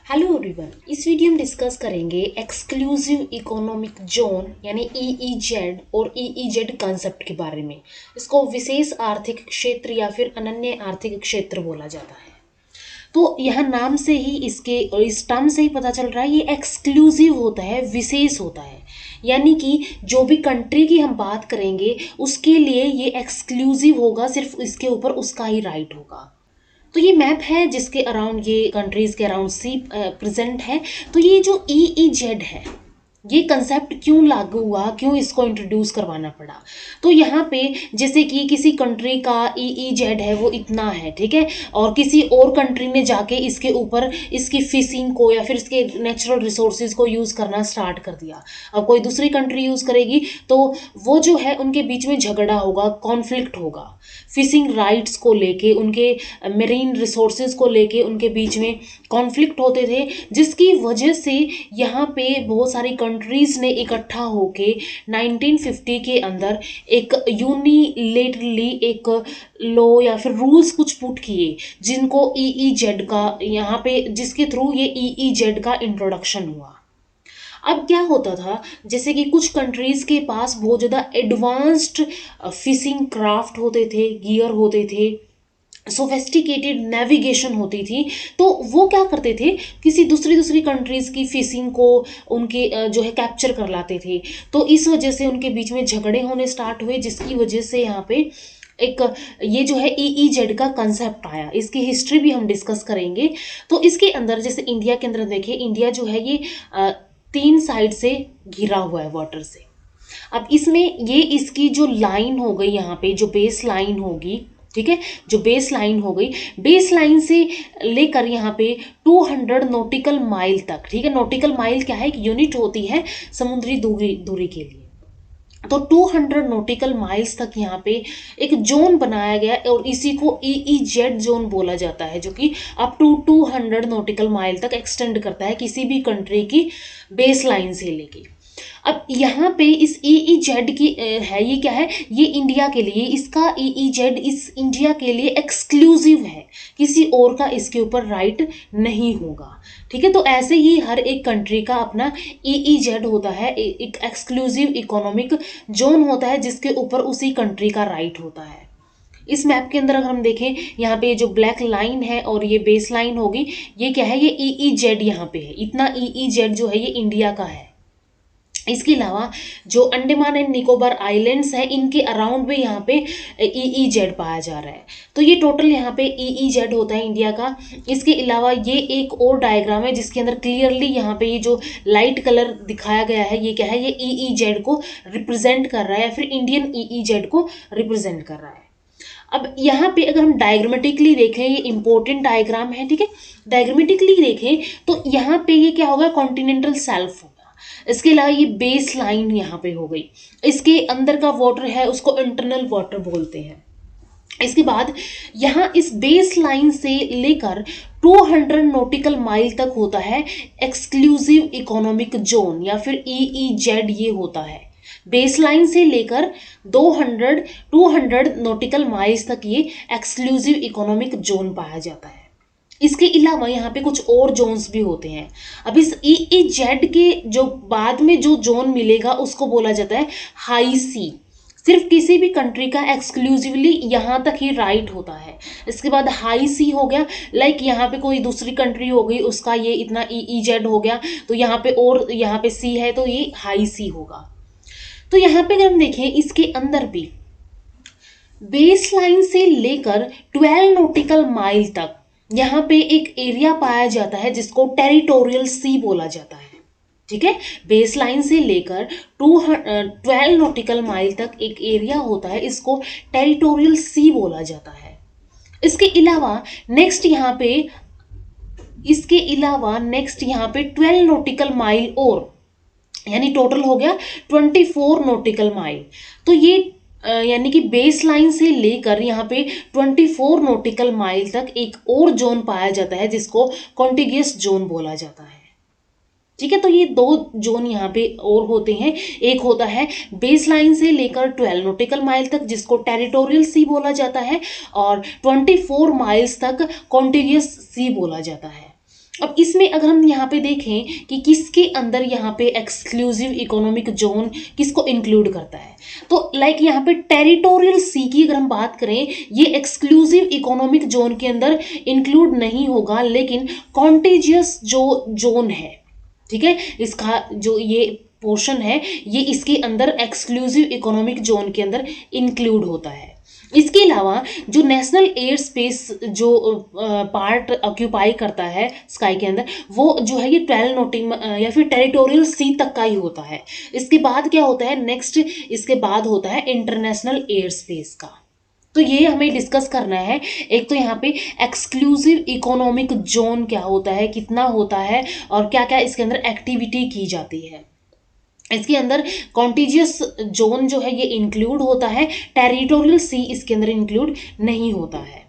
Hello everyone, इस video में discuss करेंगे एक्सक्लूसिव इकोनॉमिक जोन यानी ईईजेड और ईईजेड कंसेप्ट के बारे में। इसको विशेष आर्थिक क्षेत्र या फिर अनन्य आर्थिक क्षेत्र बोला जाता है। तो यह नाम से ही इसके और इस टर्म से ही पता चल रहा है ये एक्सक्लूसिव होता है, विशेष होता है। यानी कि जो भी कंट्री की हम बात करेंगे उसके लिए ये एक्सक्लूसिव होगा, सिर्फ इसके ऊपर उसका ही राइट होगा। तो ये मैप है जिसके अराउंड ये कंट्रीज के अराउंड सी प्रेजेंट है। तो ये जो ईईजेड है, ये कंसेप्ट क्यों लागू हुआ, क्यों इसको इंट्रोड्यूस करवाना पड़ा। तो यहाँ पे जैसे कि किसी कंट्री का ईईजेड है वो इतना है, ठीक है, और किसी और कंट्री ने जाके इसके ऊपर इसकी फिशिंग को या फिर इसके नेचुरल रिसोर्सेज को यूज़ करना स्टार्ट कर दिया। अब कोई दूसरी कंट्री यूज़ करेगी तो वो जो है उनके बीच में झगड़ा होगा, कॉन्फ्लिक्ट होगा। फिशिंग राइट्स को लेके, उनके मेरीन रिसोर्सेज को लेके उनके बीच में कॉन्फ्लिक्ट होते थे, जिसकी वजह से यहाँ पे बहुत सारी कंट्रीज़ ने इकट्ठा होके 1950 के अंदर एक यूनिलेटरली एक लॉ या फिर रूल्स कुछ पुट किए, जिनको ईईजेड का यहाँ पे, जिसके थ्रू ये ईईजेड का इंट्रोडक्शन हुआ। अब क्या होता था, जैसे कि कुछ कंट्रीज़ के पास बहुत ज़्यादा एडवांस्ड फिशिंग क्राफ्ट होते थे, गियर होते थे, सोफेस्टिकेटेड नेविगेशन होती थी। तो वो क्या करते थे, किसी दूसरी कंट्रीज़ की फिशिंग को उनके जो है कैप्चर कर लाते थे। तो इस वजह से उनके बीच में झगड़े होने स्टार्ट हुए, जिसकी वजह से यहाँ पे एक ये जो है ईईजेड का कंसेप्ट आया। इसकी हिस्ट्री भी हम डिस्कस करेंगे। तो इसके अंदर जैसे इंडिया के अंदर देखिए, इंडिया जो है ये 3 साइड से घिरा हुआ है वाटर से। अब इसमें ये इसकी जो लाइन हो गई, यहाँ पे जो बेस लाइन होगी, ठीक है, जो बेस लाइन हो गई, बेस लाइन से लेकर यहाँ पे 200 नॉटिकल माइल तक, ठीक है। नॉटिकल माइल क्या है, एक यूनिट होती है समुद्री दूरी के लिए। तो 200 नॉटिकल माइल्स तक यहाँ पे एक जोन बनाया गया और इसी को ईईजेड जोन बोला जाता है, जो कि अप टू 200 नॉटिकल माइल तक एक्सटेंड करता है किसी भी कंट्री की बेस लाइन से लेके। अब यहाँ पे इस ईईजेड की है, ये क्या है, ये इंडिया के लिए, इसका ईईजेड इस इंडिया के लिए एक्सक्लूसिव है, किसी और का इसके ऊपर राइट नहीं होगा, ठीक है। तो ऐसे ही हर एक कंट्री का अपना ईईजेड होता है, एक एक्सक्लूसिव इकोनॉमिक जोन होता है जिसके ऊपर उसी कंट्री का राइट होता है। इस मैप के अंदर अगर हम देखें, यहाँ पे जो ब्लैक लाइन है और ये बेस लाइन होगी, ये क्या है, ये ईईजेड यहाँ पे है। इतना ईईजेड जो है ये इंडिया का है। इसके अलावा जो अंडमान एंड निकोबार आइलैंड्स हैं, इनके अराउंड भी यहाँ पे ईईजेड पाया जा रहा है। तो ये टोटल यहाँ पे ईईजेड होता है इंडिया का। इसके अलावा ये एक और डायग्राम है जिसके अंदर क्लियरली यहाँ पे ये जो लाइट कलर दिखाया गया है, ये क्या है, ये ईईजेड को रिप्रेजेंट कर रहा है या फिर इंडियन ईईजेड को रिप्रेजेंट कर रहा है। अब यहाँ पे अगर हम डायग्रामेटिकली देखें, ये इंपॉर्टेंट डायग्राम है, ठीक है। डायग्रामेटिकली देखें तो यहाँ पे ये क्या होगा, कॉन्टिनेंटल शेल्फ होगा। इसके अलावा ये बेस लाइन यहाँ पे हो गई, इसके अंदर का वाटर है उसको इंटरनल वाटर बोलते हैं। इसके बाद यहाँ इस बेस लाइन से लेकर 200 नॉटिकल माइल तक होता है एक्सक्लूसिव इकोनॉमिक जोन या फिर ईईजेड, ये होता है। बेस लाइन से लेकर 200 नॉटिकल माइल्स तक ये एक्सक्लूसिव इकोनॉमिक जोन पाया जाता है। इसके अलावा यहाँ पे कुछ और जोन्स भी होते हैं। अब इस ईईजेड के जो बाद में जो जोन मिलेगा उसको बोला जाता है हाई सी। सिर्फ किसी भी कंट्री का एक्सक्लूसिवली यहाँ तक ही राइट होता है। इसके बाद हाई सी हो गया, लाइक यहाँ पे कोई दूसरी कंट्री हो गई, उसका ये इतना ईईजेड हो गया, तो यहाँ पे और यहाँ पे सी है तो ये हाई सी होगा। तो यहाँ पे अगर हम देखें, इसके अंदर भी बेस लाइन से लेकर 12 नॉटिकल माइल तक यहाँ पे एक एरिया पाया जाता है जिसको टेरिटोरियल सी बोला जाता है, ठीक है। बेस लाइन से लेकर 12 नॉटिकल माइल तक एक एरिया होता है, इसको टेरिटोरियल सी बोला जाता है। इसके अलावा नेक्स्ट यहाँ पे 12 नॉटिकल माइल और, यानी टोटल हो गया 24 नॉटिकल माइल। तो ये यानी कि बेस लाइन से लेकर यहाँ पे 24 नॉटिकल माइल तक एक और जोन पाया जाता है जिसको कॉन्टिगियस जोन बोला जाता है, ठीक है। तो ये 2 जोन यहाँ पे और होते हैं। एक होता है बेस लाइन से लेकर 12 नॉटिकल माइल तक जिसको टेरिटोरियल सी बोला जाता है, और 24 माइल्स तक कॉन्टिगियस सी बोला जाता है। अब इसमें अगर हम यहाँ पे देखें कि किसके अंदर यहाँ पे एक्सक्लूसिव इकोनॉमिक जोन किसको इंक्लूड करता है, तो लाइक यहाँ पे टेरिटोरियल सी की अगर हम बात करें, ये एक्सक्लूसिव इकोनॉमिक जोन के अंदर इंक्लूड नहीं होगा, लेकिन कॉन्टेजियस जो जोन है, ठीक है, इसका जो ये पोर्शन है ये इसके अंदर एक्सक्लूसिव इकोनॉमिक जोन के अंदर इंक्लूड होता है। इसके अलावा जो नेशनल एयर स्पेस जो पार्ट ऑक्यूपाई करता है स्काई के अंदर, वो जो है ये 12 नोटिंग या फिर टेरिटोरियल सी तक का ही होता है। इसके बाद क्या होता है, नेक्स्ट इसके बाद होता है इंटरनेशनल एयर स्पेस का। तो ये हमें डिस्कस करना है। एक तो यहाँ पे एक्सक्लूसिव इकोनॉमिक जोन क्या होता है, कितना होता है, और क्या क्या इसके अंदर एक्टिविटी की जाती है। इसके अंदर कॉन्टिजियस जोन जो है ये इंक्लूड होता है, टेरिटोरियल सी इसके अंदर इंक्लूड नहीं होता है।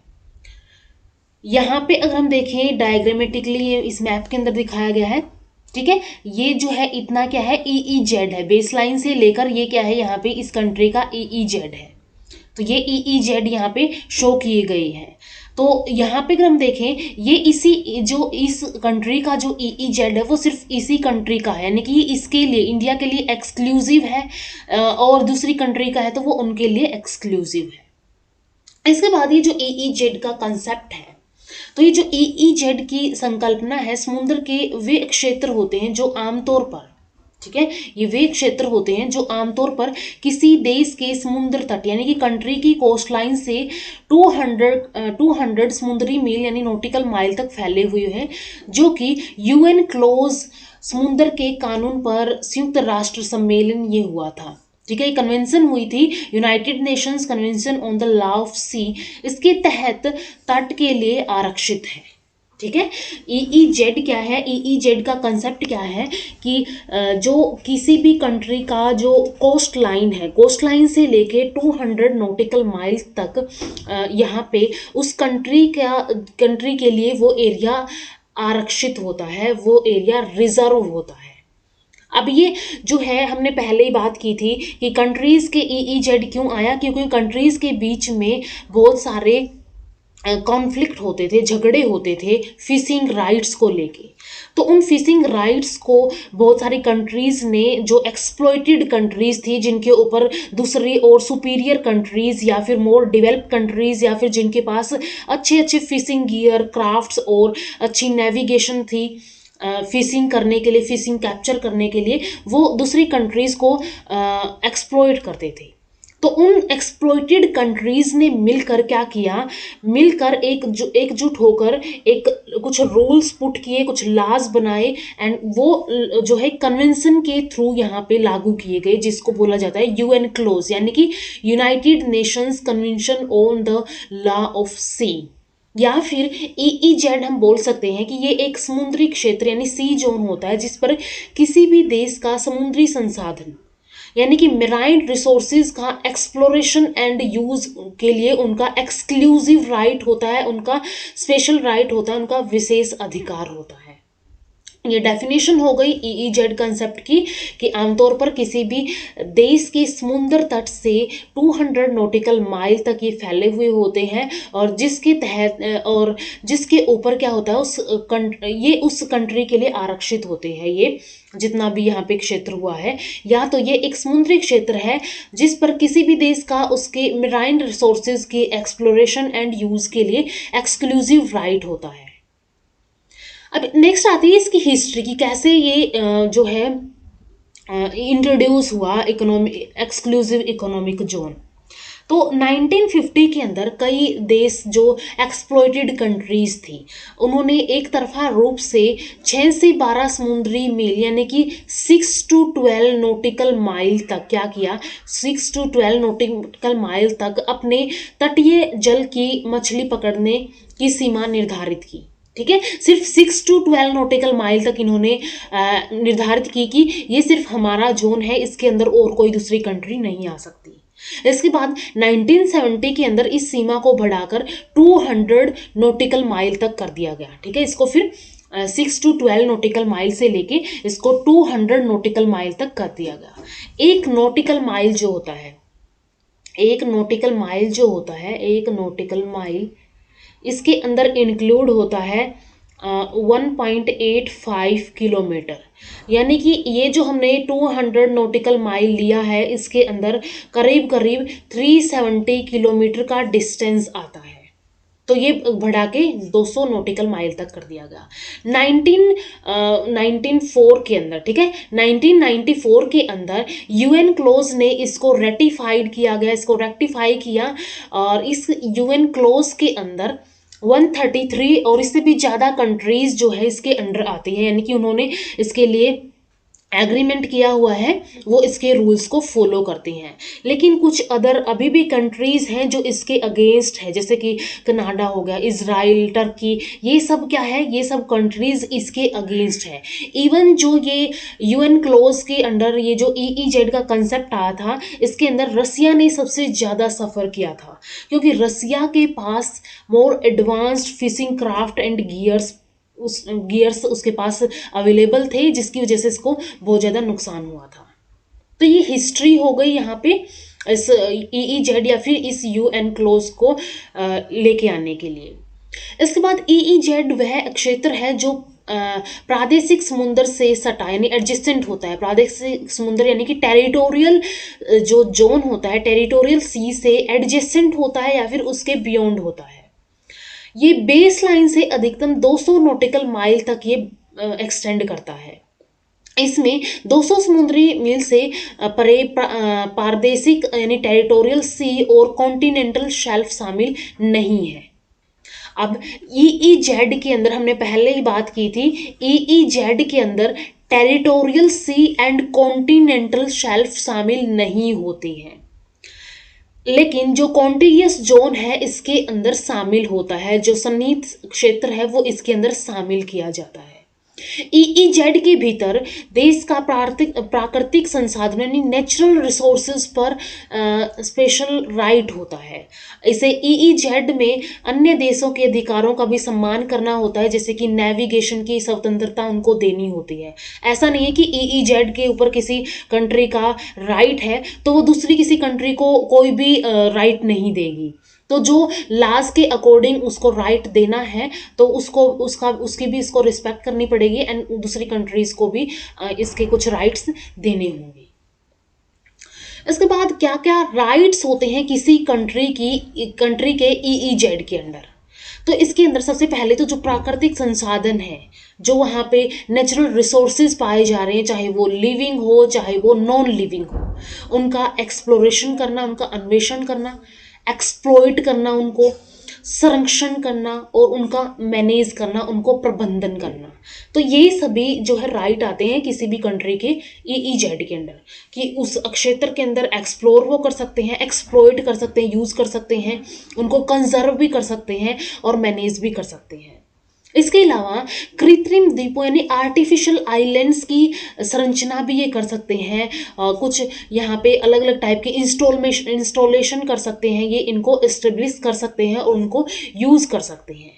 यहाँ पे अगर हम देखें डायग्रामेटिकली इस मैप के अंदर दिखाया गया है, ठीक है, ये जो है इतना क्या है EEZ है, बेस लाइन से लेकर ये क्या है यहाँ पे इस कंट्री का EEZ है। तो ये EEZ यहाँ पे शो किए गए हैं। तो यहाँ पे अगर हम देखें ये इसी जो इस कंट्री का जो EEZ है वो सिर्फ इसी कंट्री का है, यानी कि ये इसके लिए इंडिया के लिए एक्सक्लूसिव है, और दूसरी कंट्री का है तो वो उनके लिए एक्सक्लूसिव है। इसके बाद ये जो EEZ का कंसेप्ट है, तो ये जो EEZ की संकल्पना है, समुद्र के वे क्षेत्र होते हैं जो आमतौर पर, ठीक है, ये वे क्षेत्र होते हैं जो आमतौर पर किसी देश के समुद्र तट यानी कि कंट्री की कोस्ट लाइन से 200 समुद्री मील यानी नॉटिकल माइल तक फैले हुए हैं, जो कि UN क्लोज समुद्र के कानून पर संयुक्त राष्ट्र सम्मेलन ये हुआ था, ठीक है, कन्वेंशन हुई थी, United Nations Convention on the Law of the, Sea तहत तट के लिए आरक्षित है, ठीक है। EEZ क्या है, EEZ का कंसेप्ट क्या है कि जो किसी भी कंट्री का जो कोस्ट लाइन है, कोस्ट लाइन से लेके 200 नॉटिकल माइल तक यहाँ पे उस कंट्री के लिए वो एरिया आरक्षित होता है, वो एरिया रिजर्व होता है। अब ये जो है हमने पहले ही बात की थी कि कंट्रीज के EEZ क्यों आया, क्योंकि कंट्रीज के बीच में बहुत सारे कॉन्फ्लिक्ट होते थे, झगड़े होते थे फिशिंग राइट्स को लेके। तो उन फिशिंग राइट्स को बहुत सारी कंट्रीज ने, जो एक्सप्लॉइटेड कंट्रीज थी, जिनके ऊपर दूसरी और सुपीरियर कंट्रीज या फिर मोर डेवलप्ड कंट्रीज या फिर जिनके पास अच्छे अच्छे फिशिंग गियर, क्राफ्ट्स और अच्छी नेविगेशन थी फिशिंग करने के लिए, फिशिंग कैप्चर करने के लिए, वो दूसरी कंट्रीज को एक्सप्लॉइट करते थे। तो उन एक्सप्लॉइटेड कंट्रीज ने मिलकर क्या किया, मिलकर एकजुट होकर एक कुछ रूल्स पुट किए, कुछ लॉज बनाए, एंड वो जो है कन्वेंशन के थ्रू यहाँ पे लागू किए गए, जिसको बोला जाता है UN क्लोज, यानी कि United Nations Convention on the Law of the, Sea फिर EEZ हम बोल सकते हैं कि ये एक समुद्री क्षेत्र यानी सी जोन होता है जिस पर किसी भी देश का समुद्री संसाधन यानी कि मेराइन रिसोर्सेज का एक्सप्लोरेशन एंड यूज के लिए उनका एक्सक्लूसिव राइट होता है, उनका स्पेशल राइट होता है, उनका विशेष अधिकार होता है। ये डेफिनेशन हो गई EEZ कंसेप्ट की कि आमतौर पर किसी भी देश के समुद्र तट से 200 नॉटिकल माइल तक ये फैले हुए होते हैं, और जिसके तहत और जिसके ऊपर क्या होता है ये उस कंट्री के लिए आरक्षित होते हैं। ये जितना भी यहाँ पे क्षेत्र हुआ है, या तो ये एक समुद्री क्षेत्र है जिस पर किसी भी देश का उसके मेराइन रिसोर्सेज के एक्सप्लोरेशन एंड यूज के लिए एक्सक्लूसिव राइट होता है। अब नेक्स्ट आती है इसकी हिस्ट्री की, कैसे ये जो है इंट्रोड्यूस हुआ एक्सक्लूसिव इकोनॉमिक जोन। तो 1950 के अंदर कई देश जो एक्सप्लॉइटेड कंट्रीज थी, उन्होंने एक तरफा रूप से 6 से 12 समुद्री मील यानी कि 6 to 12 नॉटिकल माइल तक क्या किया, 6 to 12 नॉटिकल माइल तक अपने तटीय जल की मछली पकड़ने की सीमा निर्धारित की, ठीक है। सिर्फ 6 to 12 नॉटिकल माइल तक इन्होंने निर्धारित की कि ये सिर्फ हमारा जोन है, इसके अंदर और कोई दूसरी कंट्री नहीं आ सकती। इसके बाद 1970 के अंदर इस सीमा को बढ़ाकर 200 नॉटिकल माइल तक कर दिया गया, ठीक है। इसको फिर 6 to 12 नॉटिकल माइल से लेके इसको 200 नॉटिकल माइल तक कर दिया गया। एक नॉटिकल माइल जो होता है, एक नॉटिकल माइल जो होता है, एक नॉटिकल माइल इसके अंदर इंक्लूड होता है 1.85 किलोमीटर, यानी कि ये जो हमने 200 नॉटिकल माइल लिया है, इसके अंदर करीब करीब 370 किलोमीटर का डिस्टेंस आता है। तो ये बढ़ा के 200 नॉटिकल माइल तक कर दिया गया 1994 के अंदर, ठीक है। 1994 के अंदर यूएन क्लोज ने इसको रेटिफाइड किया गया, इसको रेक्टिफाई किया, और इस यूएन क्लोज के अंदर 133 और इससे भी ज़्यादा कंट्रीज जो है इसके अंडर आती है, यानी कि उन्होंने इसके लिए एग्रीमेंट किया हुआ है, वो इसके रूल्स को फॉलो करती हैं। लेकिन कुछ अदर अभी भी कंट्रीज हैं जो इसके अगेंस्ट है, जैसे कि कनाडा हो गया, इजराइल, टर्की, ये सब क्या है, ये सब कंट्रीज इसके अगेंस्ट है। इवन जो ये यूएन क्लोज के अंडर ये जो ईईजेड का कंसेप्ट आया था, इसके अंदर रसिया ने सबसे ज़्यादा सफ़र किया था, क्योंकि रसिया के पास more advanced fishing craft and gears उसके पास अवेलेबल थे, जिसकी वजह से इसको बहुत ज़्यादा नुकसान हुआ था। तो ये हिस्ट्री हो गई यहाँ पे इस ईईजेड या फिर इस यूएन क्लोज को लेके आने के लिए। इसके बाद ईईजेड वह क्षेत्र है जो प्रादेशिक समुद्र से सटा यानी एडजेसेंट होता है। प्रादेशिक समुद्र यानी कि टेरिटोरियल जो जोन होता है, टेरिटोरियल सी से एडजेसेंट होता है या फिर उसके बियॉन्ड होता है। ये बेस लाइन से अधिकतम 200 नॉटिकल माइल तक ये एक्सटेंड करता है। इसमें 200 समुद्री मील से परे प्रादेशिक यानी टेरिटोरियल सी और कॉन्टिनेंटल शेल्फ शामिल नहीं है। अब ईईजेड के अंदर हमने पहले ही बात की थी, ईईजेड के अंदर territorial C and continental shelf शामिल नहीं होती हैं, लेकिन जो कॉन्टिगियस जोन है इसके अंदर शामिल होता है, जो सन्निहित क्षेत्र है वो इसके अंदर शामिल किया जाता है। ईईजेड के भीतर देश का प्राकृतिक संसाधन यानी नेचुरल रिसोर्सेज पर स्पेशल राइट होता है। इसे ईईजेड में अन्य देशों के अधिकारों का भी सम्मान करना होता है, जैसे कि नेविगेशन की स्वतंत्रता उनको देनी होती है। ऐसा नहीं है कि ईईजेड के ऊपर किसी कंट्री का राइट है तो वो दूसरी किसी कंट्री को कोई भी राइट नहीं देगी। तो जो लाज के अकॉर्डिंग उसको राइट देना है तो उसकी भी इसको रिस्पेक्ट करनी पड़ेगी, एंड दूसरी कंट्रीज को भी इसके कुछ राइट्स देने होंगे। इसके बाद क्या क्या राइट्स होते हैं किसी कंट्री के ईईजेड के अंदर। तो इसके अंदर सबसे पहले तो जो प्राकृतिक संसाधन है, जो वहाँ पे नेचुरल रिसोर्सेज पाए जा रहे हैं, चाहे वो लिविंग हो चाहे वो नॉन लिविंग हो, उनका एक्सप्लोरेशन करना, उनका अन्वेषण करना, एक्सप्लॉइट करना, उनको संरक्षण करना और उनका मैनेज करना, उनको प्रबंधन करना। तो ये सभी जो है राइट आते हैं किसी भी कंट्री के ईईजेड के अंडर, कि उस क्षेत्र के अंदर एक्सप्लोर वो कर सकते हैं, एक्सप्लॉइट कर सकते हैं, यूज़ कर सकते हैं, उनको कंजर्व भी कर सकते हैं और मैनेज भी कर सकते हैं। इसके अलावा कृत्रिम द्वीपों यानी आर्टिफिशियल आइलैंड्स की संरचना भी ये कर सकते हैं, कुछ यहाँ पे अलग अलग टाइप के इंस्टॉलेशन कर सकते हैं, ये इनको एस्टेब्लिश कर सकते हैं और उनको यूज़ कर सकते हैं।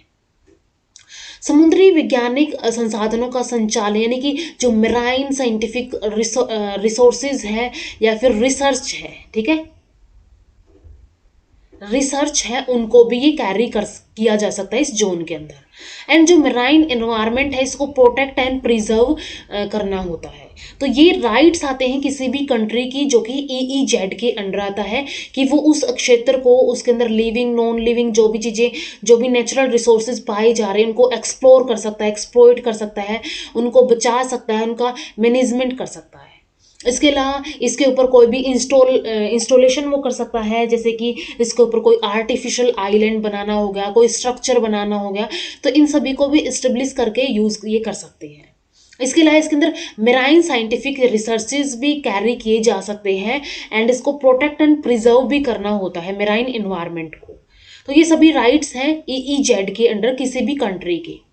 समुद्री वैज्ञानिक संसाधनों का संचालन यानी कि जो मेराइन साइंटिफिक रिसोर्सेज है या फिर रिसर्च है, ठीक है, रिसर्च है, उनको भी ये कैरी किया जा सकता है इस जोन के अंदर। एंड जो मेराइन एनवायरनमेंट है इसको प्रोटेक्ट एंड प्रिजर्व करना होता है। तो ये राइट्स आते हैं किसी भी कंट्री की जो कि ईईजेड के अंडर आता है, कि वो उस क्षेत्र को, उसके अंदर लिविंग नॉन लिविंग जो भी चीज़ें, जो भी नेचुरल रिसोर्सेज पाए जा रहे हैं उनको एक्सप्लोर कर सकता है, एक्सप्लॉइट कर सकता है, उनको बचा सकता है, उनका मैनेजमेंट कर सकता है। इसके अलावा इसके ऊपर कोई भी इंस्टॉलेशन वो कर सकता है, जैसे कि इसके ऊपर कोई आर्टिफिशियल आइलैंड बनाना हो गया, कोई स्ट्रक्चर बनाना हो गया, तो इन सभी को भी इस्टेब्लिश करके यूज़ ये कर सकते हैं। इसके अलावा इसके अंदर मेराइन साइंटिफिक रिसर्चेज भी कैरी किए जा सकते हैं, एंड इसको प्रोटेक्ट एंड प्रिजर्व भी करना होता है मेराइन इन्वायरमेंट को। तो ये सभी राइट्स हैं ईईजेड के अंडर किसी भी कंट्री के।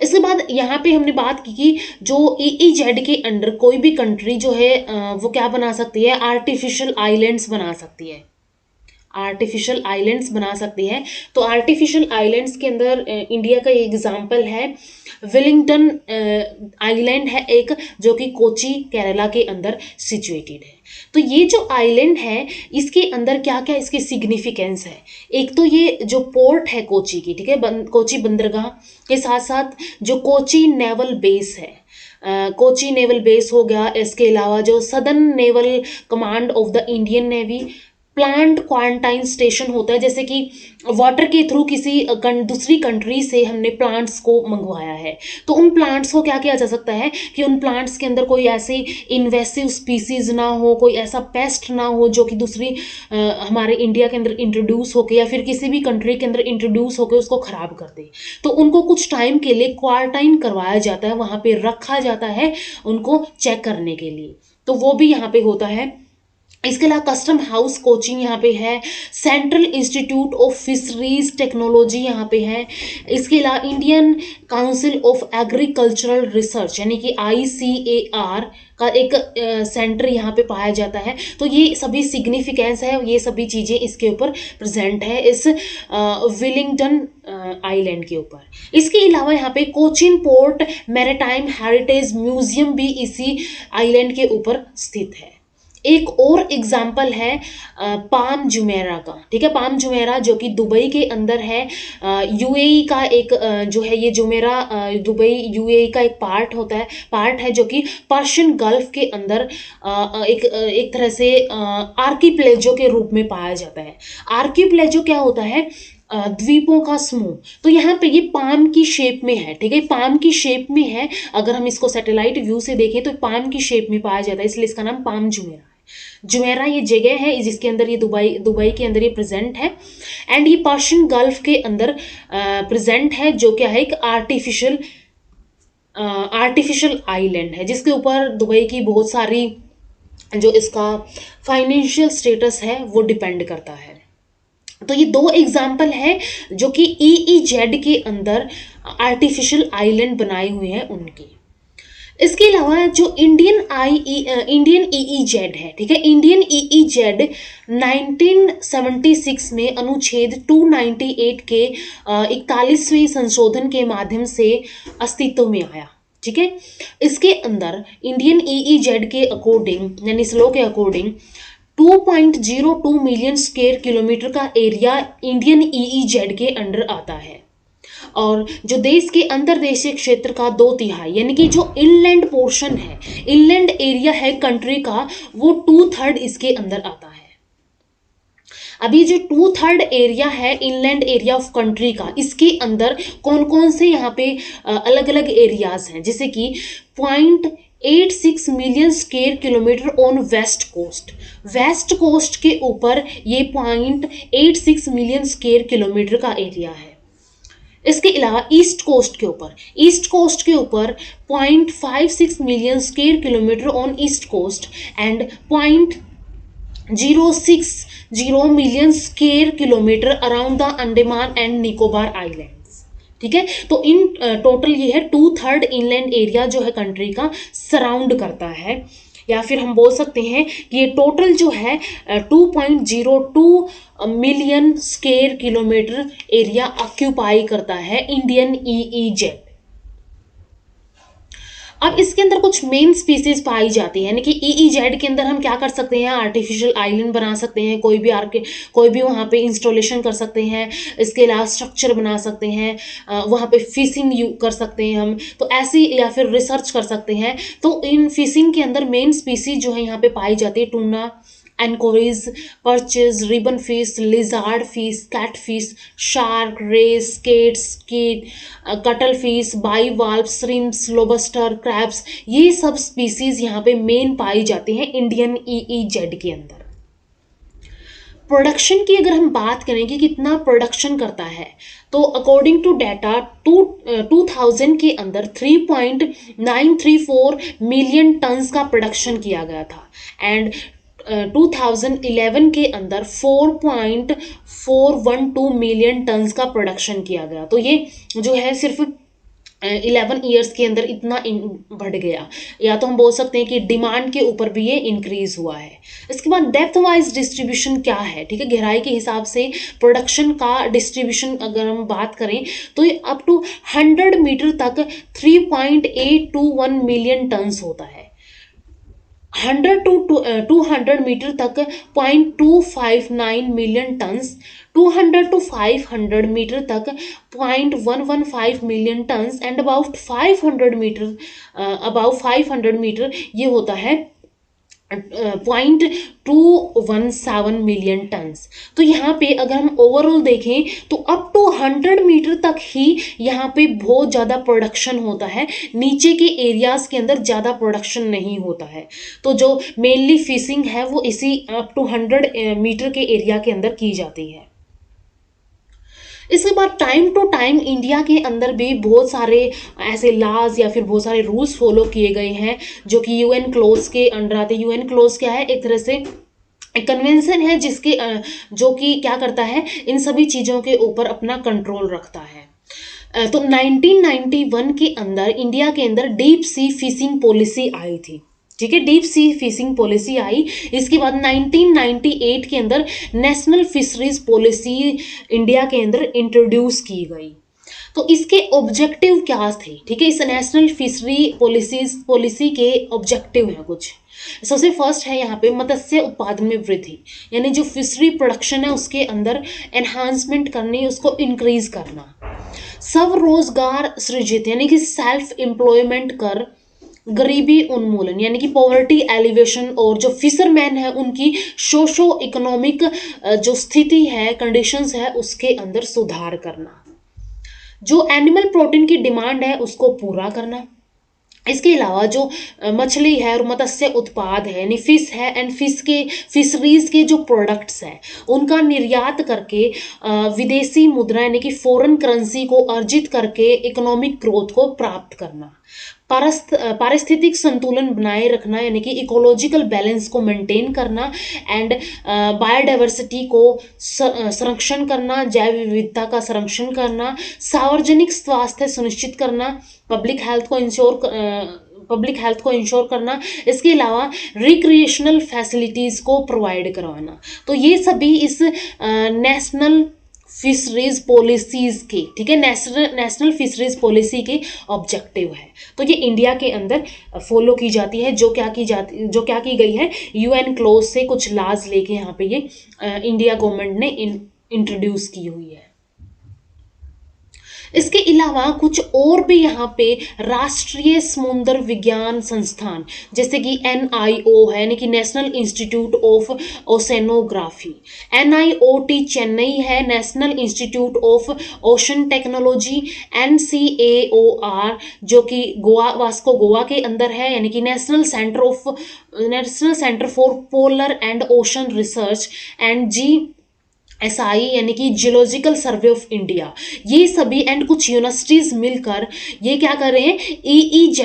इसके बाद यहाँ पे हमने बात की कि जो ईईजेड के अंडर कोई भी कंट्री जो है वो क्या बना सकती है, आर्टिफिशियल आइलैंड्स बना सकती है। आर्टिफिशियल आइलैंड्स बना सकते हैं। तो आर्टिफिशियल आइलैंड्स के अंदर इंडिया का एग्जाम्पल है विलिंगटन आइलैंड है एक, जो कि कोची केरला के अंदर सिचुएटेड है। तो ये जो आइलैंड है इसके अंदर क्या क्या इसकी सिग्निफिकेंस है। एक तो ये जो पोर्ट है कोची की, ठीक है, कोची बंदरगाह के साथ साथ जो कोची नेवल बेस है, कोची नेवल बेस हो गया। इसके अलावा जो southern naval command of the Indian navy, plant quarantine station होता है, जैसे कि वाटर के थ्रू किसी दूसरी कंट्री से हमने प्लांट्स को मंगवाया है, तो उन प्लांट्स को क्या किया जा सकता है कि उन प्लांट्स के अंदर कोई ऐसी इन्वेसिव स्पीसीज ना हो, कोई ऐसा पेस्ट ना हो जो कि दूसरी हमारे इंडिया के अंदर इंट्रोड्यूस होकर या फिर किसी भी कंट्री के अंदर इंट्रोड्यूस होकर उसको खराब कर दे। तो उनको कुछ टाइम के लिए क्वारंटाइन करवाया जाता है, वहाँ पे रखा जाता है उनको चेक करने के लिए, तो वो भी यहाँ पे होता है। इसके अलावा कस्टम हाउस कोचिंग यहाँ पे है, central institute of fisheries technology यहाँ पे है। इसके अलावा Indian council of agricultural research यानी कि ICAR का एक सेंटर यहाँ पे पाया जाता है। तो ये सभी सिग्निफिकेंस है, ये सभी चीज़ें इसके ऊपर प्रेजेंट है इस विलिंगटन आइलैंड के ऊपर। इसके अलावा यहाँ पे Cochin port maritime heritage museum भी इसी आइलैंड के ऊपर स्थित है। एक और एग्जाम्पल है पाम जुमेरा का, ठीक है, पाम जुमेरा जो कि दुबई के अंदर है। UAE का एक जो है ये जुमेरा दुबई UAE का एक पार्ट है जो कि पर्शियन गल्फ के अंदर एक तरह से आर्किपेलागो के रूप में पाया जाता है। आर्किपेलागो क्या होता है? द्वीपों का समूह। तो यहाँ पे ये पाम की शेप में है, ठीक है, पाम की शेप में है। अगर हम इसको सैटेलाइट व्यू से देखें तो पाम की शेप में पाया जाता है, इसलिए इसका नाम पाम जुमेरा है। जुमेरा ये जगह है जिसके अंदर ये दुबई के अंदर ये प्रेजेंट है, एंड ये पर्शियन गल्फ के अंदर प्रेजेंट है, जो क्या है एक आर्टिफिशियल आइलैंड है, जिसके ऊपर दुबई की बहुत सारी जो इसका फाइनेंशियल स्टेटस है वो डिपेंड करता है। तो ये दो एग्जाम्पल है जो कि EEZ के अंदर आर्टिफिशियल आइलैंड बनाए हुए हैं उनकी। इसके अलावा जो इंडियन EEZ है, ठीक है, इंडियन EEZ 1976 में अनुच्छेद 298 के 41वें संशोधन के माध्यम से अस्तित्व में आया, ठीक है। इसके अंदर इंडियन EEZ के अकॉर्डिंग यानी स्लो के अकॉर्डिंग 2.02 मिलियन स्क्वायर किलोमीटर का एरिया इंडियन EEZ के अंडर आता है, और जो देश के अंतर्देशीय क्षेत्र का 2/3 यानी कि जो इनलैंड पोर्शन है, इनलैंड एरिया है कंट्री का, वो 2/3 इसके अंदर आता है। अभी जो 2/3 एरिया है इनलैंड एरिया ऑफ कंट्री का, इसके अंदर कौन कौन से यहाँ पे अलग अलग एरियाज हैं, जैसे कि 0.86 million square kilometre on west coast के ऊपर ये 0.86 मिलियन स्क्वायर किलोमीटर का एरिया है। इसके अलावा ईस्ट कोस्ट के ऊपर 0.56 million square kilometre on east coast and 0.060 million square kilometre around the Andaman and Nicobar islands, ठीक है। तो इन टोटल ये है 2/3 इनलैंड एरिया जो है कंट्री का सराउंड करता है, या फिर हम बोल सकते हैं कि ये टोटल जो है 2.02 million square kilometre area occupy करता है इंडियन EEZ। अब इसके अंदर कुछ मेन स्पीसीज पाई जाती है, यानी कि EEZ के अंदर हम क्या कर सकते हैं, आर्टिफिशियल आइलैंड बना सकते हैं, कोई भी वहाँ पे इंस्टॉलेशन कर सकते हैं। इसके अलावा स्ट्रक्चर बना सकते हैं, वहाँ पे फिशिंग कर सकते हैं हम, तो ऐसी, या फिर रिसर्च कर सकते हैं। तो इन फिशिंग के अंदर मेन स्पीसीज जो है यहाँ पे पाई जाती है tuna, anchovies, perches, ribbon fish, lizard fish, catfish, shark, ray, skate, cuttlefish, bivalve, shrimps, lobster, crabs, ये सब स्पीसीज यहाँ पे मेन पाई जाती हैं इंडियन EEZ के अंदर। प्रोडक्शन की अगर हम बात करें कि कितना प्रोडक्शन करता है, तो अकॉर्डिंग टू डाटा 2000 के अंदर 3.934 मिलियन टन्स का प्रोडक्शन किया गया था, एंड 2011 के अंदर 4.412 मिलियन टन्स का प्रोडक्शन किया गया। तो ये जो है सिर्फ 11 ईयर्स के अंदर इतना बढ़ गया, या तो हम बोल सकते हैं कि डिमांड के ऊपर भी ये इंक्रीज हुआ है। इसके बाद डेप्थ वाइज डिस्ट्रीब्यूशन क्या है, ठीक है, गहराई के हिसाब से प्रोडक्शन का डिस्ट्रीब्यूशन अगर हम बात करें तो ये अप टू 100 मीटर तक 3.821 मिलियन टन्स होता है। 100 टू 200 मीटर तक 0.259 मिलियन टन्स, 200 टू 500 मीटर तक 0.115 million tons and about 500 metre ये होता है 0.217 मिलियन टन्स। तो यहाँ पे अगर हम ओवरऑल देखें तो अप टू 100 मीटर तक ही यहाँ पे बहुत ज़्यादा प्रोडक्शन होता है, नीचे के एरियाज के अंदर ज़्यादा प्रोडक्शन नहीं होता है। तो जो मेनली फिशिंग है वो इसी अप टू 100 मीटर के एरिया के अंदर की जाती है। इसके बाद टाइम टू टाइम इंडिया के अंदर भी बहुत सारे ऐसे लॉज या फिर बहुत सारे रूल्स फॉलो किए गए हैं जो कि यूएन क्लोज के अंडर आते हैं। यूएन क्लोज क्या है, एक तरह से एक कन्वेंशन है जिसके जो कि क्या करता है, इन सभी चीज़ों के ऊपर अपना कंट्रोल रखता है। तो 1991 के अंदर इंडिया के अंदर डीप सी फिशिंग पॉलिसी आई थी, ठीक है, डीप सी फिशिंग पॉलिसी आई। इसके बाद 1998 के अंदर नेशनल फिशरीज पॉलिसी इंडिया के अंदर इंट्रोड्यूस की गई। तो इसके ऑब्जेक्टिव क्या थे, ठीक है, इस नेशनल फिशरी पॉलिसी के ऑब्जेक्टिव हैं कुछ। सबसे फर्स्ट है यहाँ पे मत्स्य उत्पादन में वृद्धि, यानी जो फिशरी प्रोडक्शन है उसके अंदर एनहांसमेंट करनी, उसको इंक्रीज करना। स्वरोजगार सृजित यानी कि सेल्फ एम्प्लॉयमेंट कर, गरीबी उन्मूलन यानी कि पॉवर्टी एलिवेशन, और जो फिशरमैन है उनकी सोशो इकोनॉमिक जो स्थिति है, कंडीशंस है, उसके अंदर सुधार करना। जो एनिमल प्रोटीन की डिमांड है उसको पूरा करना। इसके अलावा जो मछली है और मत्स्य उत्पाद है यानी फिश है एंड फिशरीज के जो प्रोडक्ट्स हैं उनका निर्यात करके विदेशी मुद्रा यानी कि फॉरेन करेंसी को अर्जित करके इकोनॉमिक ग्रोथ को प्राप्त करना। पारिस्थितिक संतुलन बनाए रखना यानी कि इकोलॉजिकल बैलेंस को मेंटेन करना एंड बायोडाइवर्सिटी को संरक्षण करना, जैव विविधता का संरक्षण करना, सार्वजनिक स्वास्थ्य सुनिश्चित करना, पब्लिक हेल्थ को इंश्योर करना। इसके अलावा रिक्रिएशनल फैसिलिटीज़ को प्रोवाइड करवाना। तो ये सभी इस नेशनल फिशरीज पॉलिसीज़ के, ठीक है, नेशनल फिशरीज पॉलिसी के ऑब्जेक्टिव है। तो ये इंडिया के अंदर फॉलो की जाती है, जो क्या की गई है, यूएन क्लोज से कुछ लॉज लेके यहाँ पे ये इंडिया गवर्नमेंट ने इंट्रोड्यूस की हुई है। इसके अलावा कुछ और भी यहाँ पे राष्ट्रीय समुद्र विज्ञान संस्थान जैसे कि NIO है यानी कि National Institute of Oceanography, NIOT Chennai है National Institute of Ocean Technology, NCAOR जो कि वास्को गोवा के अंदर है यानी कि national centre for polar and ocean research, and GSI यानी कि जियोलॉजिकल सर्वे ऑफ इंडिया। ये सभी एंड कुछ यूनिवर्सिटीज मिलकर ये क्या कर रहे हैं, EEZ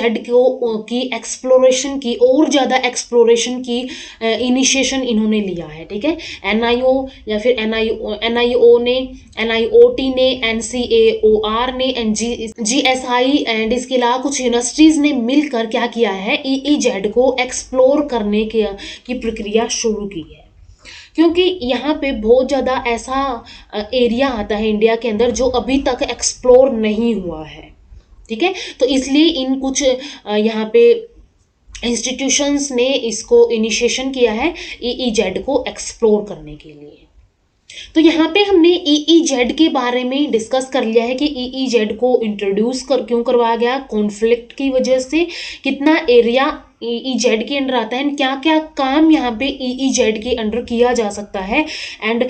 की एक्सप्लोरेशन की, और ज़्यादा एक्सप्लोरेशन की इनिशिएशन इन्होंने लिया है, ठीक है। NIO या फिर NIO ने, NIOT ने, NCAOR ने, GSI एंड इसके अलावा कुछ यूनिवर्सिटीज़ ने मिलकर क्या किया है, EEZ को एक्सप्लोर करने की प्रक्रिया शुरू की है। क्योंकि यहाँ पे बहुत ज़्यादा ऐसा एरिया आता है इंडिया के अंदर जो अभी तक एक्सप्लोर नहीं हुआ है, ठीक है। तो इसलिए इन कुछ यहाँ पे इंस्टीट्यूशंस ने इसको इनिशिएशन किया है EEZ को एक्सप्लोर करने के लिए। तो यहाँ पे हमने EEZ के बारे में डिस्कस कर लिया है कि EEZ को इंट्रोड्यूस क्यों करवाया गया, कॉन्फ्लिक्ट की वजह से, कितना एरिया EEZ के अंडर आता है, क्या क्या काम यहाँ पे EEZ के अंडर किया जा सकता है, एंड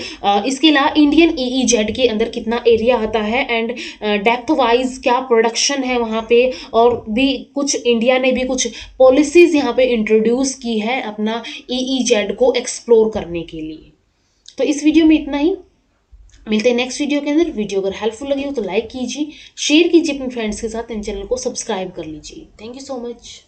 इसके अलावा इंडियन EEZ के अंदर कितना एरिया आता है, एंड डेप्थ वाइज क्या प्रोडक्शन है वहाँ पे, और भी कुछ इंडिया ने भी कुछ पॉलिसीज़ यहाँ पे इंट्रोड्यूस की है अपना EEZ को एक्सप्लोर करने के लिए। तो इस वीडियो में इतना ही, मिलते हैं नेक्स्ट वीडियो के अंदर। वीडियो अगर हेल्पफुल लगी हो तो लाइक कीजिए, शेयर कीजिए अपने फ्रेंड्स के साथ, इन चैनल को सब्सक्राइब कर लीजिए। Thank you so much.